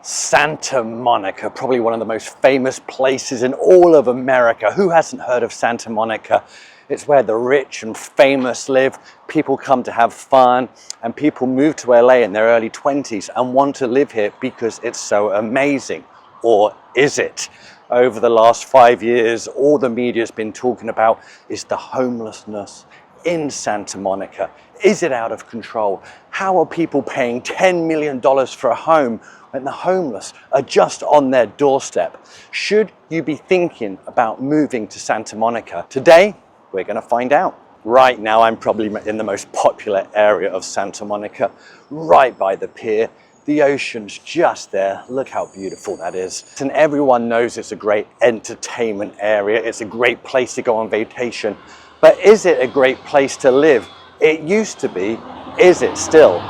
Santa Monica, probably one of the most famous places in all of America. Who hasn't heard of Santa Monica? It's where the rich and famous live. People come to have fun, and people move to LA in their early 20s and want to live here because it's so amazing. Or is it? Over the last 5 years, all the media's been talking about is the homelessness in Santa Monica. Is it out of control? How are people paying $10 million for a home when the homeless are just on their doorstep? Should you be thinking about moving to Santa Monica? Today, we're going to find out. Right now, I'm probably in the most popular area of Santa Monica, right by the pier. The ocean's just there. Look how beautiful that is. And everyone knows it's a great entertainment area. It's a great place to go on vacation. But is it a great place to live? It used to be. Is it still?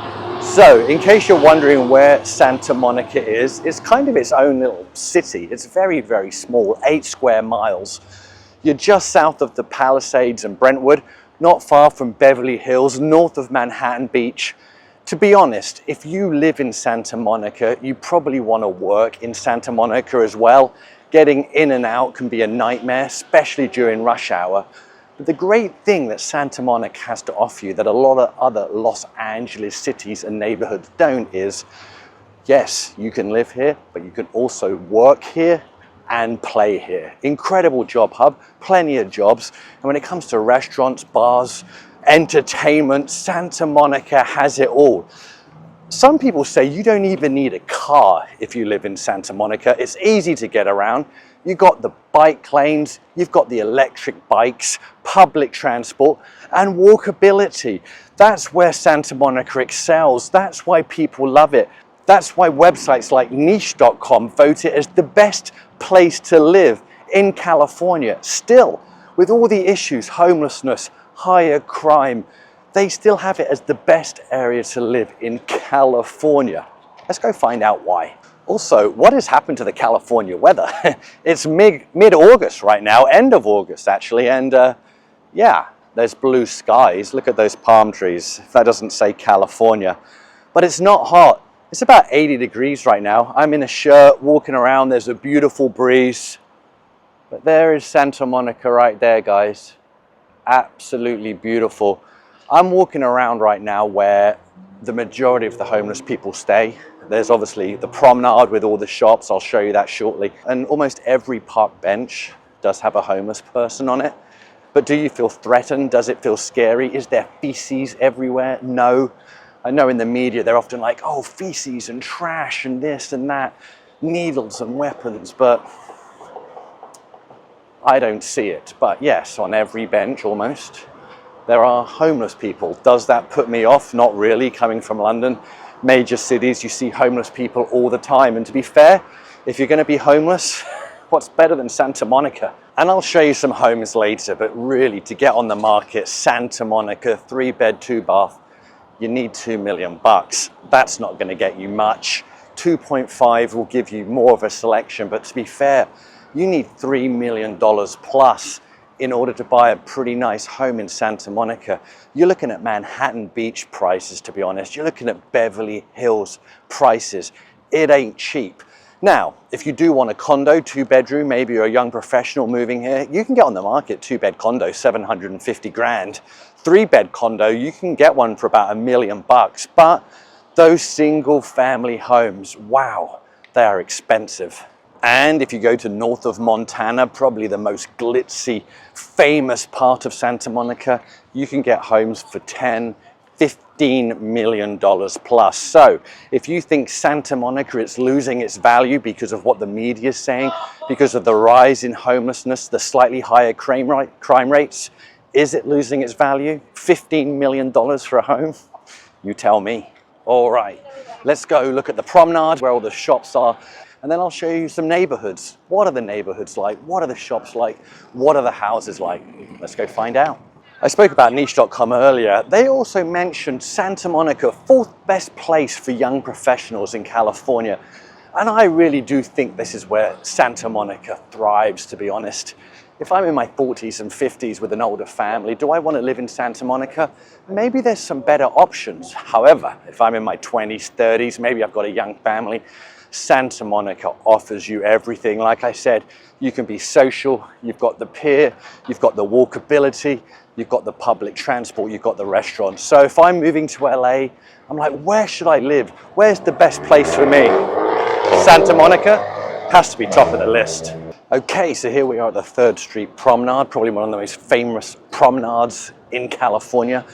So, in case you're wondering where Santa Monica is, it's kind of its own little city. It's very, very small, 8 square miles. You're just south of the Palisades and Brentwood, not far from Beverly Hills, north of Manhattan Beach. To be honest, if you live in Santa Monica, you probably want to work in Santa Monica as well. Getting in and out can be a nightmare, especially during rush hour. But the great thing that Santa Monica has to offer you that a lot of other Los Angeles cities and neighborhoods don't is, yes, you can live here, but you can also work here and play here. Incredible job hub, plenty of jobs. And when it comes to restaurants, bars, entertainment, Santa Monica has it all. Some people say you don't even need a car if you live in Santa Monica. It's easy to get around. You've got the bike lanes, you've got the electric bikes, public transport, and walkability. That's where Santa Monica excels. That's why people love it. That's why websites like niche.com vote it as the best place to live in California. Still, with all the issues, homelessness, higher crime, they still have it as the best area to live in California. Let's go find out why. Also, what has happened to the California weather? It's mid-August right now, end of August actually, and yeah, there's blue skies. Look at those palm trees. That doesn't say California, but it's not hot. It's about 80 degrees right now. I'm in a shirt, walking around. There's a beautiful breeze, but there is Santa Monica right there, guys. Absolutely beautiful. I'm walking around right now where the majority of the homeless people stay. There's obviously the promenade with all the shops. I'll show you that shortly. And almost every park bench does have a homeless person on it. But do you feel threatened? Does it feel scary? Is there feces everywhere? No. I know in the media they're often like, oh, feces and trash and this and that, needles and weapons, but I don't see it. But yes, on every bench almost, there are homeless people. Does that put me off? Not really. Coming from London, major cities, you see homeless people all the time. And to be fair, if you're going to be homeless, what's better than Santa Monica? And I'll show you some homes later, but really to get on the market, Santa Monica, 3-bed, 2-bath, you need $2 million. That's not going to get you much. 2.5 will give you more of a selection, but to be fair, you need $3 million plus in order to buy a pretty nice home in Santa Monica. You're looking at Manhattan Beach prices, to be honest. You're looking at Beverly Hills prices. It ain't cheap. Now, if you do want a condo, 2-bedroom, maybe you're a young professional moving here, you can get on the market, 2-bed condo, 750 grand. 3-bed condo, you can get one for about $1 million. But those single family homes, wow, they are expensive. And if you go to north of Montana, probably the most glitzy, famous part of Santa Monica, you can get homes for $10, $15 million plus. So if you think Santa Monica is losing its value because of what the media is saying, because of the rise in homelessness, the slightly higher crime rates, is it losing its value? $15 million for a home? You tell me. All right, let's go look at the promenade where all the shops are. And then I'll show you some neighborhoods. What are the neighborhoods like? What are the shops like? What are the houses like? Let's go find out. I spoke about niche.com earlier. They also mentioned Santa Monica, 4th best place for young professionals in California. And I really do think this is where Santa Monica thrives, to be honest. If I'm in my 40s and 50s with an older family, do I want to live in Santa Monica? Maybe there's some better options. However, if I'm in my 20s, 30s, maybe I've got a young family, Santa Monica offers you everything. Like I said, you can be social, you've got the pier, you've got the walkability, you've got the public transport, you've got the restaurants. So if I'm moving to LA, I'm like, where should I live? Where's the best place for me? Santa Monica has to be top of the list. Okay, so here we are at the 3rd Street Promenade, probably one of the most famous promenades in California.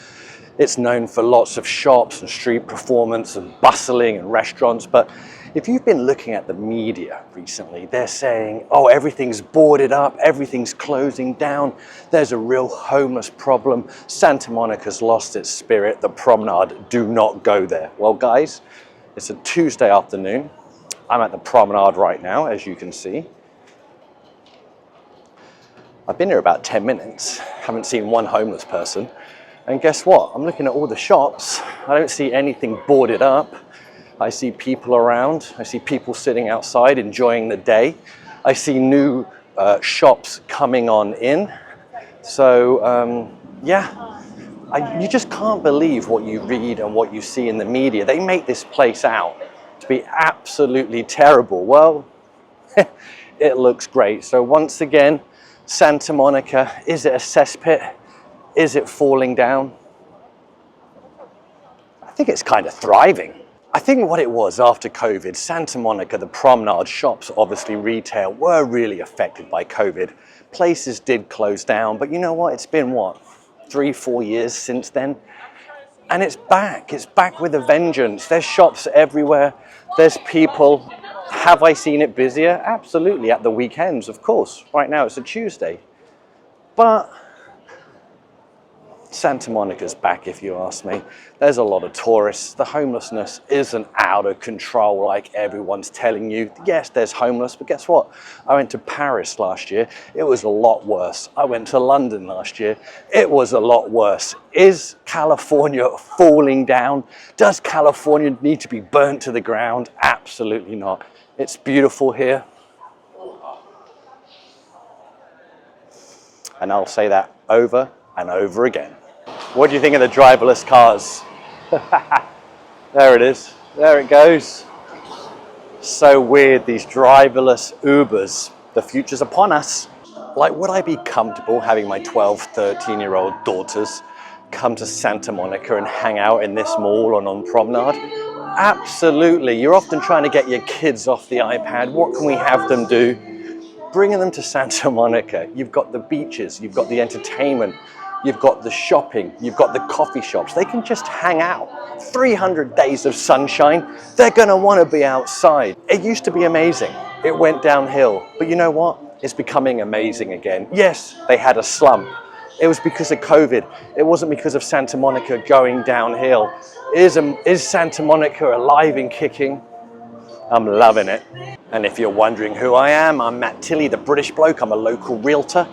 It's known for lots of shops and street performance and bustling and restaurants, but if you've been looking at the media recently, they're saying, oh, everything's boarded up, everything's closing down, there's a real homeless problem, Santa Monica's lost its spirit, the promenade, do not go there. Well, guys, it's a Tuesday afternoon. I'm at the promenade right now, as you can see. I've been here about 10 minutes, haven't seen one homeless person. And guess what? I'm looking at all the shops. I don't see anything boarded up. I see people around. I see people sitting outside enjoying the day. I see new shops coming on in. So yeah, you just can't believe what you read and what you see in the media. They make this place out to be absolutely terrible. Well, it looks great. So once again, Santa Monica, is it a cesspit? Is it falling down? I think it's kind of thriving. I think what it was after COVID, Santa Monica, the promenade, shops, obviously retail, were really affected by COVID. Places did close down, but you know what? It's been what, 3-4 years since then? And it's back with a vengeance. There's shops everywhere, there's people. Have I seen it busier? Absolutely, at the weekends, of course. Right now it's a Tuesday. But Santa Monica's back, if you ask me. There's a lot of tourists. The homelessness isn't out of control like everyone's telling you. Yes, there's homeless, but guess what? I went to Paris last year. It was a lot worse. I went to London last year. It was a lot worse. Is California falling down? Does California need to be burnt to the ground? Absolutely not. It's beautiful here. And I'll say that over and over again. What do you think of the driverless cars? There it is. There it goes. So weird, these driverless Ubers. The future's upon us. Like, would I be comfortable having my 12, 13-year-old daughters come to Santa Monica and hang out in this mall and on Promenade? Absolutely. You're often trying to get your kids off the iPad. What can we have them do? Bringing them to Santa Monica. You've got the beaches, you've got the entertainment, you've got the shopping, you've got the coffee shops. They can just hang out. 300 days of sunshine, they're gonna wanna be outside. It used to be amazing. It went downhill, but you know what? It's becoming amazing again. Yes, they had a slump. It was because of COVID. It wasn't because of Santa Monica going downhill. Is Santa Monica alive and kicking? I'm loving it. And if you're wondering who I am, I'm Tilley, the British bloke. I'm a local realtor.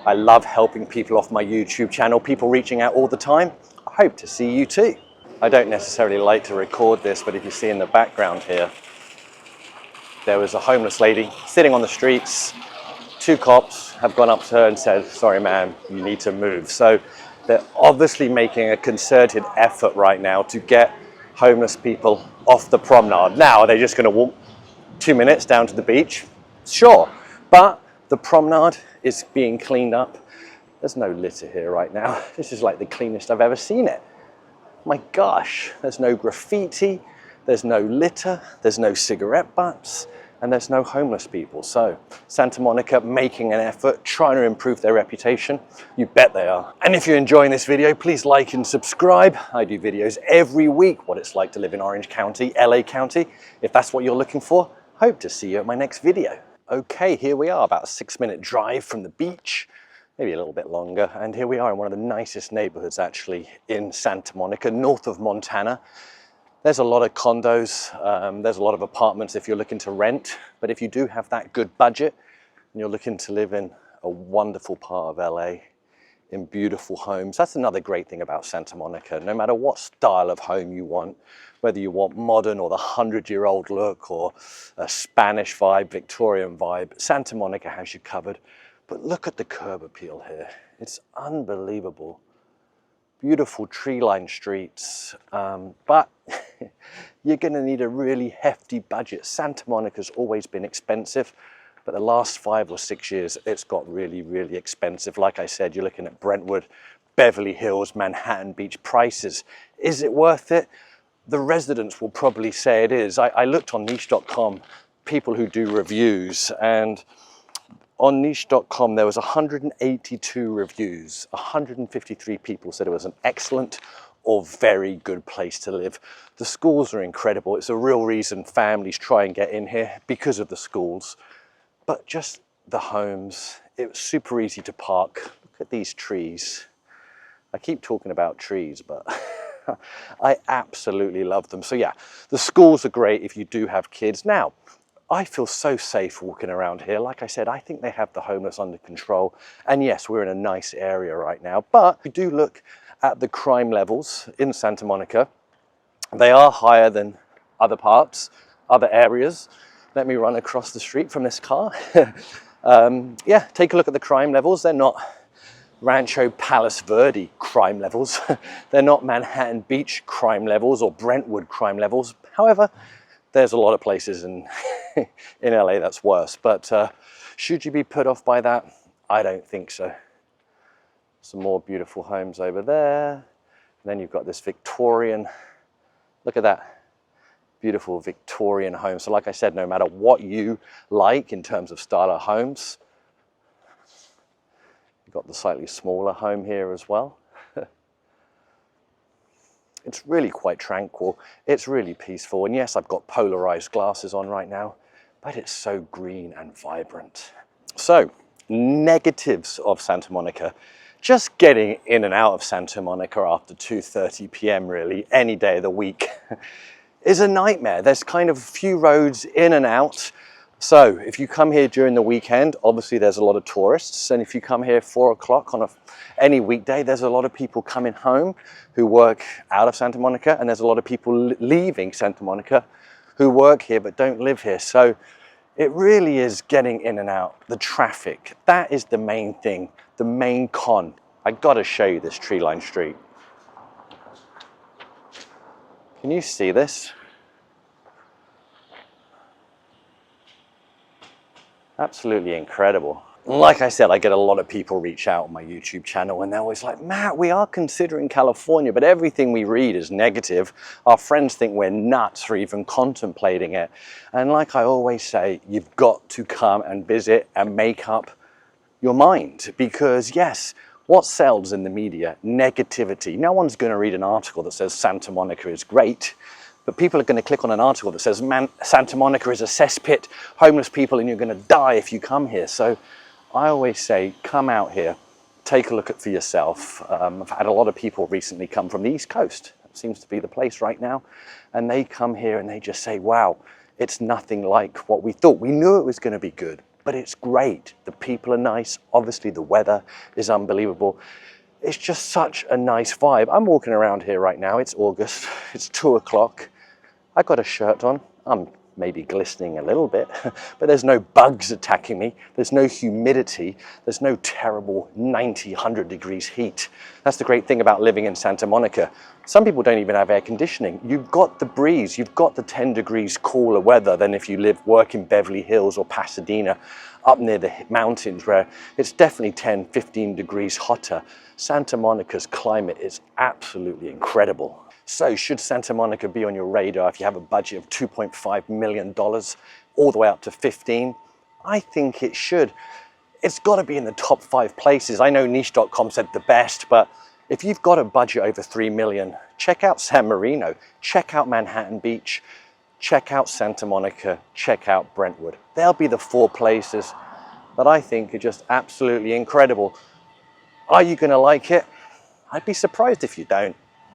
I love helping people off my YouTube channel, people reaching out all the time. I hope to see you too. I don't necessarily like to record this, but if you see in the background here, there was a homeless lady sitting on the streets. 2 cops have gone up to her and said, sorry ma'am, you need to move. So they're obviously making a concerted effort right now to get homeless people off the promenade. Now, are they just going to walk 2 minutes down to the beach? Sure, but the promenade is being cleaned up. There's no litter here right now. This is like the cleanest I've ever seen it. My gosh, there's no graffiti, there's no litter, there's no cigarette butts, and there's no homeless people. So Santa Monica making an effort, trying to improve their reputation. You bet they are. And if you're enjoying this video, please like and subscribe. I do videos every week, what it's like to live in Orange County, LA County. If that's what you're looking for, hope to see you at my next video. Okay, here we are, about a 6-minute drive from the beach, maybe a little bit longer. And here we are in one of the nicest neighborhoods actually in Santa Monica, north of Montana. There's a lot of condos, there's a lot of apartments if you're looking to rent, but if you do have that good budget and you're looking to live in a wonderful part of LA, in beautiful homes, that's another great thing about Santa Monica. No matter what style of home you want, whether you want modern or the 100-year-old look or a Spanish vibe, Victorian vibe, Santa Monica has you covered. But look at the curb appeal here. It's unbelievable. Beautiful tree-lined streets, but you're going to need a really hefty budget. Santa Monica's always been expensive, but the last 5 or 6 years, it's got really, really expensive. Like I said, you're looking at Brentwood, Beverly Hills, Manhattan Beach prices. Is it worth it? The residents will probably say it is. I looked on niche.com, people who do reviews, and on niche.com there was 182 reviews. 153 people said it was an excellent or very good place to live. The schools are incredible. It's a real reason families try and get in here, because of the schools. But just the homes, it was super easy to park. Look at these trees. I keep talking about trees, but I absolutely love them. So yeah, the schools are great if you do have kids. Now, I feel so safe walking around here. Like I said, I think they have the homeless under control. And yes, we're in a nice area right now, but we do look at the crime levels in Santa Monica. They are higher than other parts, other areas. Let me run across the street from this car. Yeah, take a look at the crime levels. They're not Rancho Palos Verde crime levels. They're not Manhattan Beach crime levels or Brentwood crime levels. However, there's a lot of places in LA that's worse. But should you be put off by that? I don't think so. Some more beautiful homes over there. And then you've got this Victorian, look at that, beautiful Victorian home. So like I said, no matter what you like in terms of style of homes, you've got the slightly smaller home here as well. It's really quite tranquil. It's really peaceful. And yes, I've got polarized glasses on right now, but it's so green and vibrant. So, negatives of Santa Monica. Just getting in and out of Santa Monica after 2:30 p.m. really, any day of the week, is a nightmare. There's kind of a few roads in and out. So if you come here during the weekend, obviously there's a lot of tourists. And if you come here 4 o'clock on any weekday, there's a lot of people coming home who work out of Santa Monica. And there's a lot of people leaving Santa Monica who work here but don't live here. So it really is getting in and out. The traffic, that is the main thing, the main con. I gotta show you this tree-lined street. Can you see this? Absolutely incredible. Like I said, I get a lot of people reach out on my YouTube channel and they're always like, Matt, we are considering California, but everything we read is negative. Our friends think we're nuts for even contemplating it. And like I always say, you've got to come and visit and make up your mind, because yes, what sells in the media? Negativity. No one's going to read an article that says Santa Monica is great. But people are going to click on an article that says, man, Santa Monica is a cesspit, homeless people, and you're going to die if you come here. So I always say, come out here, take a look at for yourself. I've had a lot of people recently come from the East Coast. That seems to be the place right now. And they come here and they just say, wow, it's nothing like what we thought. We knew it was going to be good, but it's great. The people are nice. Obviously, the weather is unbelievable. It's just such a nice vibe. I'm walking around here right now. It's August. It's 2 o'clock. I got a shirt on. I'm maybe glistening a little bit, but there's no bugs attacking me. There's no humidity. There's no terrible 90, 100 degrees heat. That's the great thing about living in Santa Monica. Some people don't even have air conditioning. You've got the breeze. You've got the 10 degrees cooler weather than if you work in Beverly Hills or Pasadena, up near the mountains where it's definitely 10, 15 degrees hotter. Santa Monica's climate is absolutely incredible. So should Santa Monica be on your radar if you have a budget of $2.5 million all the way up to 15? I think it should. It's got to be in the top 5 places. I know niche.com said the best, but if you've got a budget over 3 million, check out San Marino, check out Manhattan Beach, check out Santa Monica, check out Brentwood. They'll be the 4 places that I think are just absolutely incredible. Are you going to like it? I'd be surprised if you don't.